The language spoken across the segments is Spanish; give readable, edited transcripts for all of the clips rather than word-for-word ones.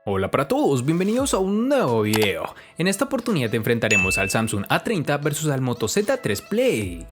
Hola para todos, bienvenidos a un nuevo video. En esta oportunidad enfrentaremos al Samsung A30 versus al Moto Z3 Play.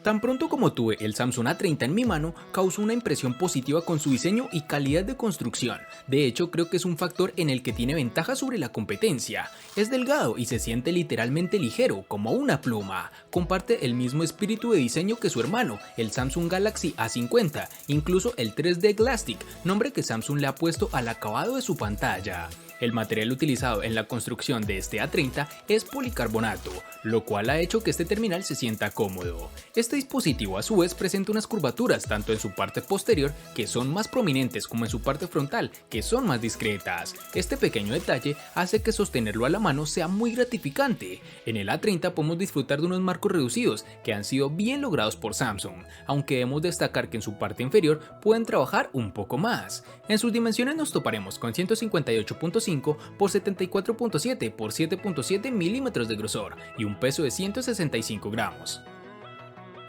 Tan pronto como tuve el Samsung A30 en mi mano, causó una impresión positiva con su diseño y calidad de construcción. De hecho, creo que es un factor en el que tiene ventaja sobre la competencia. Es delgado y se siente literalmente ligero, como una pluma. Comparte el mismo espíritu de diseño que su hermano, el Samsung Galaxy A50, incluso el 3D Glastic, nombre que Samsung le ha puesto al acabado de su pantalla. El material utilizado en la construcción de este A30 es policarbonato, lo cual ha hecho que este terminal se sienta cómodo. Este dispositivo a su vez presenta unas curvaturas tanto en su parte posterior, que son más prominentes, como en su parte frontal, que son más discretas. Este pequeño detalle hace que sostenerlo a la mano sea muy gratificante. En el A30 podemos disfrutar de unos marcos reducidos que han sido bien logrados por Samsung, aunque debemos destacar que en su parte inferior pueden trabajar un poco más. En sus dimensiones nos toparemos con 158.5 por 74.7 por 7.7 milímetros de grosor y un peso de 165 gramos.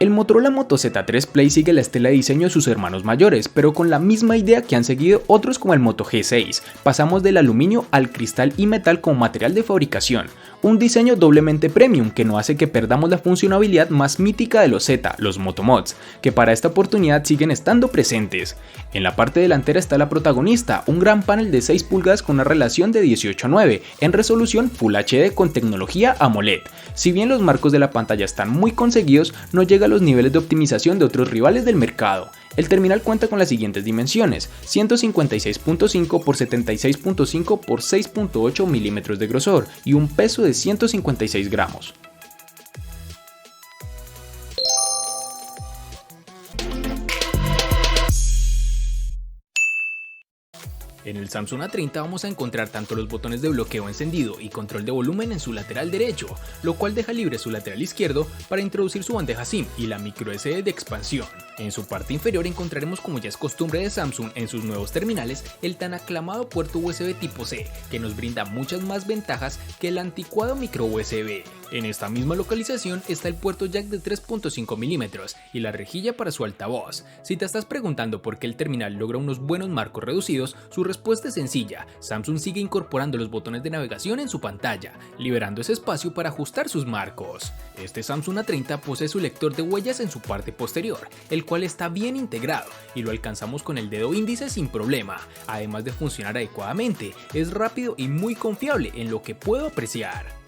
El Motorola Moto Z3 Play sigue la estela de diseño de sus hermanos mayores, pero con la misma idea que han seguido otros como el Moto G6. Pasamos del aluminio al cristal y metal como material de fabricación, un diseño doblemente premium que no hace que perdamos la funcionalidad más mítica de los Z, los Moto Mods, que para esta oportunidad siguen estando presentes. En la parte delantera está la protagonista, un gran panel de 6 pulgadas con una relación de 18:9 en resolución Full HD con tecnología AMOLED. Si bien los marcos de la pantalla están muy conseguidos, no llega a los niveles de optimización de otros rivales del mercado. El terminal cuenta con las siguientes dimensiones: 156.5 por 76.5 por 6.8 milímetros de grosor y un peso de 156 gramos. En el Samsung A30 vamos a encontrar tanto los botones de bloqueo encendido y control de volumen en su lateral derecho, lo cual deja libre su lateral izquierdo para introducir su bandeja SIM y la microSD de expansión. En su parte inferior encontraremos, como ya es costumbre de Samsung en sus nuevos terminales, el tan aclamado puerto USB tipo C, que nos brinda muchas más ventajas que el anticuado micro USB. En esta misma localización está el puerto jack de 3.5 milímetros y la rejilla para su altavoz. Si te estás preguntando por qué el terminal logra unos buenos marcos reducidos, su respuesta es sencilla: Samsung sigue incorporando los botones de navegación en su pantalla, liberando ese espacio para ajustar sus marcos. Este Samsung A30 posee su lector de huellas en su parte posterior, el cual está bien integrado y lo alcanzamos con el dedo índice sin problema. Además de funcionar adecuadamente, es rápido y muy confiable en lo que puedo apreciar.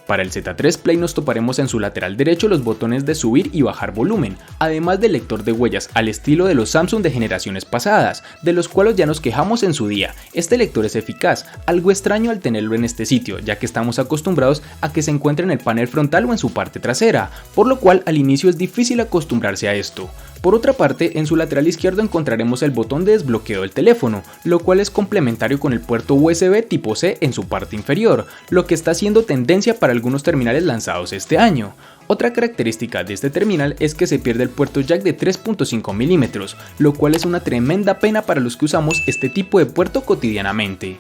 Para el Z3 Play nos toparemos en su lateral derecho los botones de subir y bajar volumen, además del lector de huellas al estilo de los Samsung de generaciones pasadas, de los cuales ya nos quejamos en su día. Este lector es eficaz, algo extraño al tenerlo en este sitio, ya que estamos acostumbrados a que se encuentre en el panel frontal o en su parte trasera, por lo cual al inicio es difícil acostumbrarse a esto. Por otra parte, en su lateral izquierdo encontraremos el botón de desbloqueo del teléfono, lo cual es complementario con el puerto USB tipo C en su parte inferior, lo que está siendo tendencia para algunos terminales lanzados este año. Otra característica de este terminal es que se pierde el puerto jack de 3.5 milímetros, lo cual es una tremenda pena para los que usamos este tipo de puerto cotidianamente.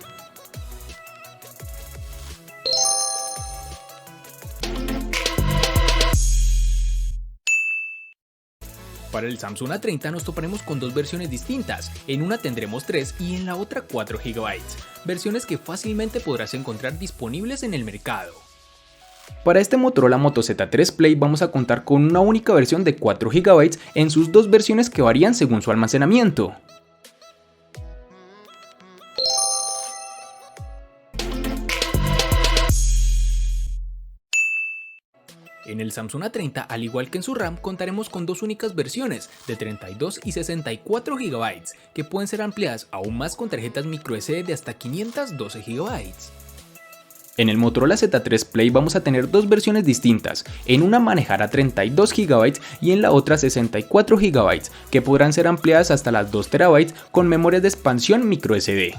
Para el Samsung A30 nos toparemos con dos versiones distintas, en una tendremos 3 y en la otra 4 GB, versiones que fácilmente podrás encontrar disponibles en el mercado. Para este Motorola Moto Z3 Play vamos a contar con una única versión de 4 GB en sus dos versiones que varían según su almacenamiento. En el Samsung A30, al igual que en su RAM, contaremos con dos únicas versiones de 32 y 64 GB, que pueden ser ampliadas aún más con tarjetas microSD de hasta 512 GB. En el Motorola Z3 Play vamos a tener dos versiones distintas, en una manejará 32 GB y en la otra 64 GB, que podrán ser ampliadas hasta las 2 TB con memorias de expansión microSD.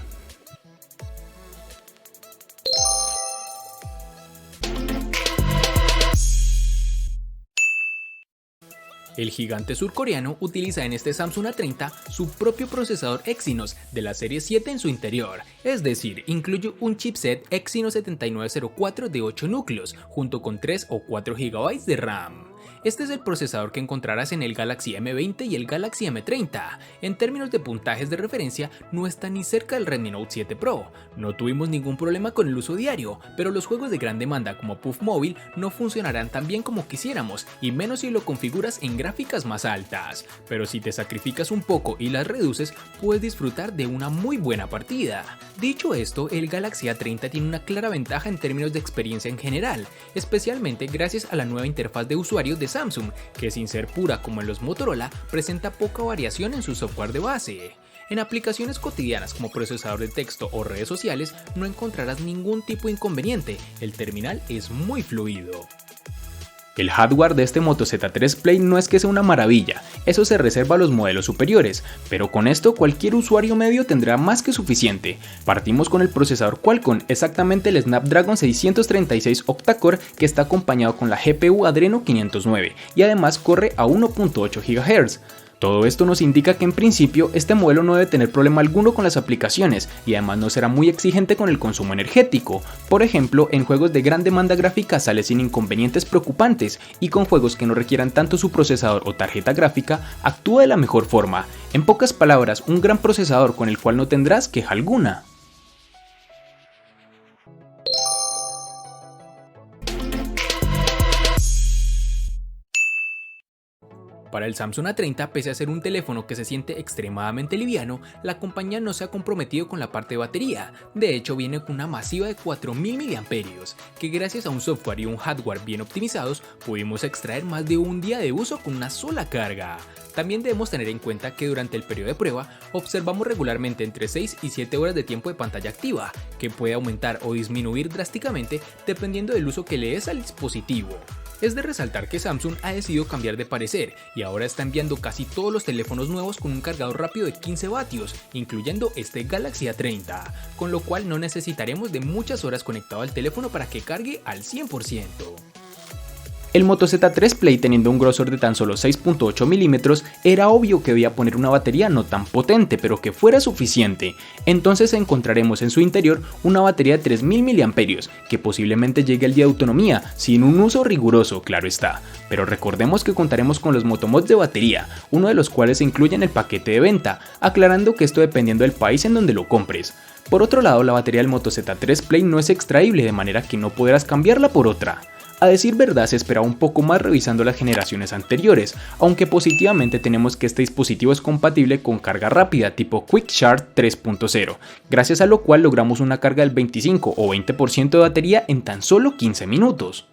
El gigante surcoreano utiliza en este Samsung A30 su propio procesador Exynos de la serie 7 en su interior, es decir, incluye un chipset Exynos 7904 de 8 núcleos, junto con 3 o 4 GB de RAM. Este es el procesador que encontrarás en el Galaxy M20 y el Galaxy M30. En términos de puntajes de referencia, no está ni cerca del Redmi Note 7 Pro. No tuvimos ningún problema con el uso diario, pero los juegos de gran demanda como PUBG Mobile no funcionarán tan bien como quisiéramos, y menos si lo configuras en gráficas más altas. Pero si te sacrificas un poco y las reduces, puedes disfrutar de una muy buena partida. Dicho esto, el Galaxy A30 tiene una clara ventaja en términos de experiencia en general, especialmente gracias a la nueva interfaz de usuario de Samsung, que sin ser pura como en los Motorola, presenta poca variación en su software de base. En aplicaciones cotidianas como procesador de texto o redes sociales no encontrarás ningún tipo de inconveniente, el terminal es muy fluido. El hardware de este Moto Z3 Play no es que sea una maravilla, eso se reserva a los modelos superiores, pero con esto cualquier usuario medio tendrá más que suficiente. Partimos con el procesador Qualcomm, exactamente el Snapdragon 636 octa-core, que está acompañado con la GPU Adreno 509 y además corre a 1.8 GHz. Todo esto nos indica que en principio este modelo no debe tener problema alguno con las aplicaciones y además no será muy exigente con el consumo energético. Por ejemplo, en juegos de gran demanda gráfica sale sin inconvenientes preocupantes, y con juegos que no requieran tanto su procesador o tarjeta gráfica actúa de la mejor forma. En pocas palabras, un gran procesador con el cual no tendrás queja alguna. Para el Samsung A30, pese a ser un teléfono que se siente extremadamente liviano, la compañía no se ha comprometido con la parte de batería. De hecho, viene con una masiva de 4000 mAh, que gracias a un software y un hardware bien optimizados, pudimos extraer más de un día de uso con una sola carga. También debemos tener en cuenta que durante el periodo de prueba, observamos regularmente entre 6 y 7 horas de tiempo de pantalla activa, que puede aumentar o disminuir drásticamente dependiendo del uso que le des al dispositivo. Es de resaltar que Samsung ha decidido cambiar de parecer y ahora está enviando casi todos los teléfonos nuevos con un cargador rápido de 15 vatios, incluyendo este Galaxy A30, con lo cual no necesitaremos de muchas horas conectado al teléfono para que cargue al 100%. El Moto Z3 Play, teniendo un grosor de tan solo 6.8 milímetros, era obvio que debía poner una batería no tan potente, pero que fuera suficiente. Entonces encontraremos en su interior una batería de 3000 mAh, que posiblemente llegue al día de autonomía, sin un uso riguroso, claro está. Pero recordemos que contaremos con los Motomods de batería, uno de los cuales se incluye en el paquete de venta, aclarando que esto dependiendo del país en donde lo compres. Por otro lado, la batería del Moto Z3 Play no es extraíble, de manera que no podrás cambiarla por otra. A decir verdad, se esperaba un poco más revisando las generaciones anteriores, aunque positivamente tenemos que este dispositivo es compatible con carga rápida tipo Quick Charge 3.0, gracias a lo cual logramos una carga del 25 o 20% de batería en tan solo 15 minutos.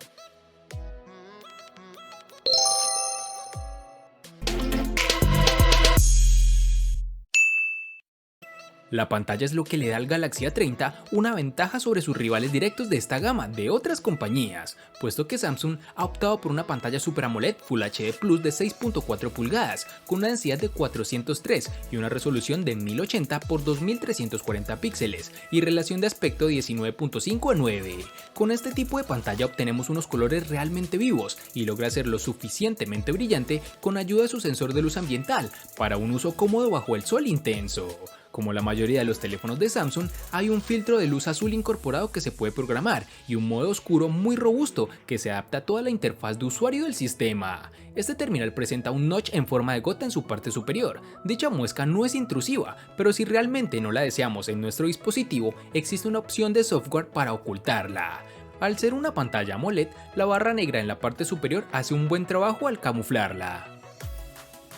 La pantalla es lo que le da al Galaxy A30 una ventaja sobre sus rivales directos de esta gama de otras compañías, puesto que Samsung ha optado por una pantalla Super AMOLED Full HD Plus de 6.4 pulgadas, con una densidad de 403 y una resolución de 1080 x 2340 píxeles y relación de aspecto 19.5:9. Con este tipo de pantalla obtenemos unos colores realmente vivos y logra hacerlo suficientemente brillante con ayuda de su sensor de luz ambiental para un uso cómodo bajo el sol intenso. Como la mayoría de los teléfonos de Samsung, hay un filtro de luz azul incorporado que se puede programar y un modo oscuro muy robusto que se adapta a toda la interfaz de usuario del sistema. Este terminal presenta un notch en forma de gota en su parte superior. Dicha muesca no es intrusiva, pero si realmente no la deseamos en nuestro dispositivo, existe una opción de software para ocultarla. Al ser una pantalla AMOLED, la barra negra en la parte superior hace un buen trabajo al camuflarla.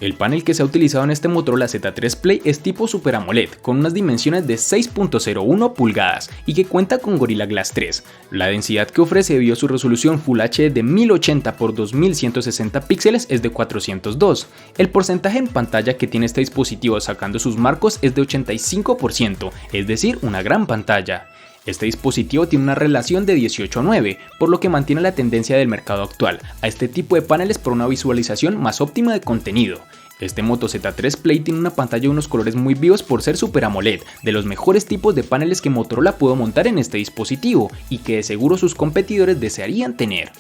El panel que se ha utilizado en este Motorola Z3 Play es tipo Super AMOLED, con unas dimensiones de 6.01 pulgadas y que cuenta con Gorilla Glass 3. La densidad que ofrece debido a su resolución Full HD de 1080 x 2160 píxeles es de 402. El porcentaje en pantalla que tiene este dispositivo sacando sus marcos es de 85%, es decir, una gran pantalla. Este dispositivo tiene una relación de 18:9, por lo que mantiene la tendencia del mercado actual a este tipo de paneles por una visualización más óptima de contenido. Este Moto Z3 Play tiene una pantalla de unos colores muy vivos por ser Super AMOLED, de los mejores tipos de paneles que Motorola pudo montar en este dispositivo y que de seguro sus competidores desearían tener.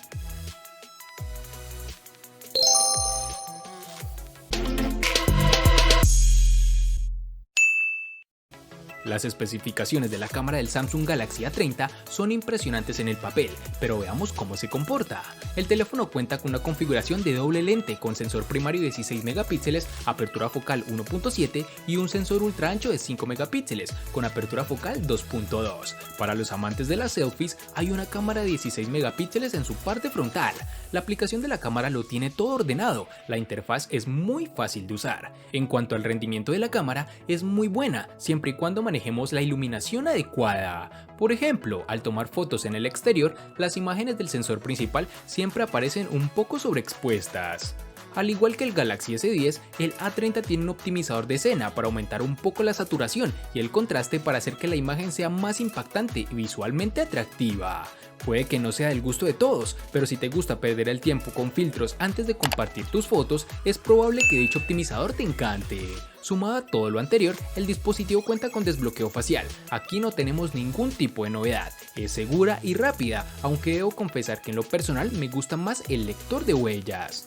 Las especificaciones de la cámara del Samsung Galaxy A30 son impresionantes en el papel, pero veamos cómo se comporta. El teléfono cuenta con una configuración de doble lente con sensor primario de 16 megapíxeles, apertura focal 1.7 y un sensor ultra ancho de 5 megapíxeles con apertura focal 2.2. Para los amantes de las selfies, hay una cámara de 16 megapíxeles en su parte frontal. La aplicación de la cámara lo tiene todo ordenado, la interfaz es muy fácil de usar. En cuanto al rendimiento de la cámara, es muy buena, siempre y cuando manejemos la iluminación adecuada. Por ejemplo, al tomar fotos en el exterior, las imágenes del sensor principal siempre aparecen un poco sobreexpuestas. Al igual que el Galaxy S10, el A30 tiene un optimizador de escena para aumentar un poco la saturación y el contraste para hacer que la imagen sea más impactante y visualmente atractiva. Puede que no sea del gusto de todos, pero si te gusta perder el tiempo con filtros antes de compartir tus fotos, es probable que dicho optimizador te encante. Sumado a todo lo anterior, el dispositivo cuenta con desbloqueo facial. Aquí no tenemos ningún tipo de novedad, es segura y rápida, aunque debo confesar que en lo personal me gusta más el lector de huellas.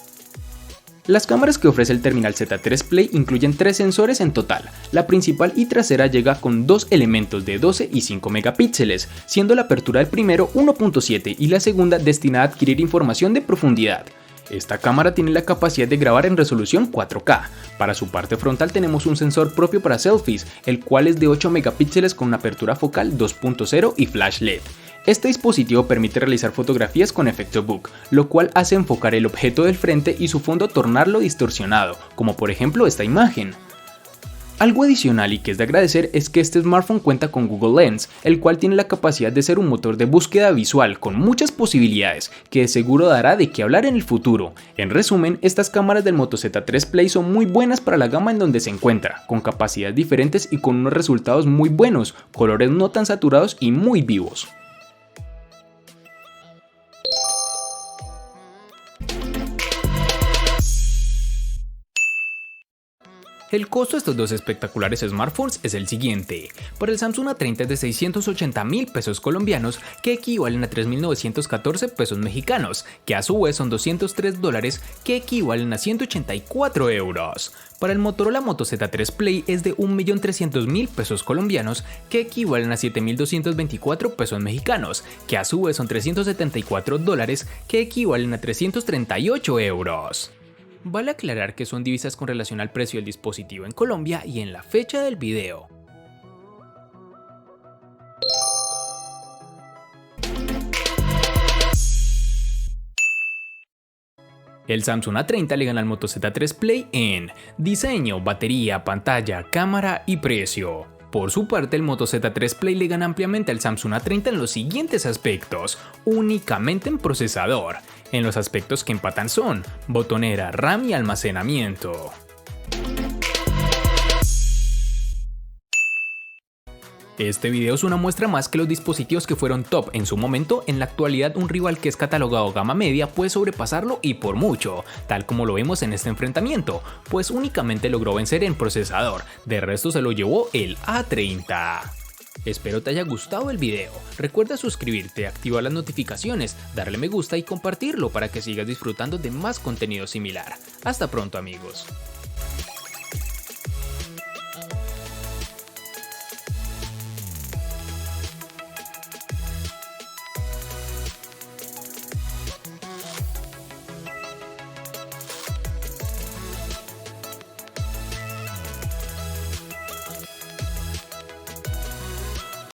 Las cámaras que ofrece el Terminal Z3 Play incluyen 3 sensores en total. La principal y trasera llega con 2 elementos de 12 y 5 megapíxeles, siendo la apertura del primero 1.7 y la segunda destinada a adquirir información de profundidad. Esta cámara tiene la capacidad de grabar en resolución 4K. Para su parte frontal tenemos un sensor propio para selfies, el cual es de 8 megapíxeles con una apertura focal 2.0 y flash LED. Este dispositivo permite realizar fotografías con efecto bokeh, lo cual hace enfocar el objeto del frente y su fondo tornarlo distorsionado, como por ejemplo esta imagen. Algo adicional y que es de agradecer es que este smartphone cuenta con Google Lens, el cual tiene la capacidad de ser un motor de búsqueda visual con muchas posibilidades, que de seguro dará de qué hablar en el futuro. En resumen, estas cámaras del Moto Z3 Play son muy buenas para la gama en donde se encuentra, con capacidades diferentes y con unos resultados muy buenos, colores no tan saturados y muy vivos. El costo de estos dos espectaculares smartphones es el siguiente. Para el Samsung A30 es de 680.000 pesos colombianos, que equivalen a 3.914 pesos mexicanos, que a su vez son $203, que equivalen a 184 euros. Para el Motorola Moto Z3 Play es de 1.300.000 pesos colombianos, que equivalen a 7.224 pesos mexicanos, que a su vez son $374, que equivalen a 338 euros. Vale aclarar que son divisas con relación al precio del dispositivo en Colombia y en la fecha del video. El Samsung A30 le gana al Moto Z3 Play en diseño, batería, pantalla, cámara y precio. Por su parte, el Moto Z3 Play le gana ampliamente al Samsung A30 en los siguientes aspectos, únicamente en procesador. En los aspectos que empatan son botonera, RAM y almacenamiento. Este video es una muestra más que los dispositivos que fueron top en su momento, en la actualidad un rival que es catalogado gama media puede sobrepasarlo y por mucho, tal como lo vemos en este enfrentamiento, pues únicamente logró vencer en procesador, de resto se lo llevó el A30. Espero te haya gustado el video, recuerda suscribirte, activar las notificaciones, darle me gusta y compartirlo para que sigas disfrutando de más contenido similar. Hasta pronto amigos.